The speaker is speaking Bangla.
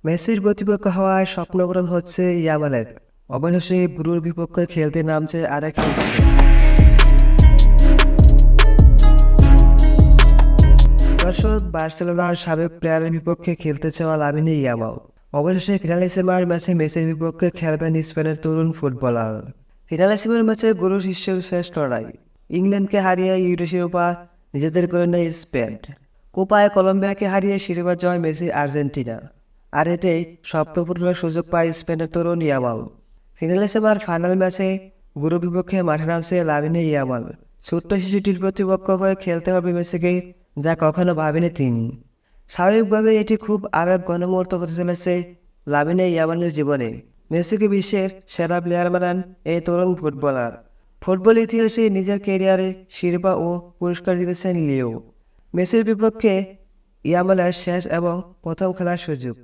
মেসির প্রতিপক্ষ হওয়ায় স্বপ্নগ্রহণ হচ্ছে ইয়ামালের। অবশেষে ব্রুর বিপক্ষে খেলতে নামছে আরেক শিষ্য। দর্শক, বার্সেলোনার সাবেক প্লেয়ারের বিপক্ষে খেলতে চাওয়া লামিনে ইয়ামাল অবশেষে ফিনালিসিমার ম্যাচে মেসির বিপক্ষে খেলবেন স্পেনের তরুণ ফুটবলার। ফিনালিসিমার ম্যাচে গুরু শিষ্যের শেষ লড়াই। ইংল্যান্ডকে হারিয়ে ইউরো শিরোপা নিজেদের করে নেয় স্পেন। কোপায় কলম্বিয়াকে হারিয়ে শিরোপা জয় মেসি আর্জেন্টিনা। আর এতেই স্বপ্ন পূরণের সুযোগ পায় স্পেনের তরুণ ইয়ামাল। ফিনালিসিমার ফাইনাল ম্যাচে গুরু বিপক্ষে মাঠে নামছে লামিনে ইয়ামাল। ছোট্ট শিশুটির প্রতিপক্ষ হয়ে খেলতে হবে মেসিকে, যা কখনো ভাবেনি তিনি। স্বাভাবিকভাবে এটি খুব আবেগঘন মুহূর্ত হতে চলেছে লামিনে ইয়ামালের জীবনে। মেসিকে বিশ্বের সেরা প্লেয়ার বানান এই তরুণ ফুটবলার। ফুটবল ইতিহাসে নিজের ক্যারিয়ারে শিরোপা ও পুরস্কার জিতেছেন লিও। মেসির বিপক্ষে ইয়ামালের শেষ এবং প্রথম খেলার সুযোগ।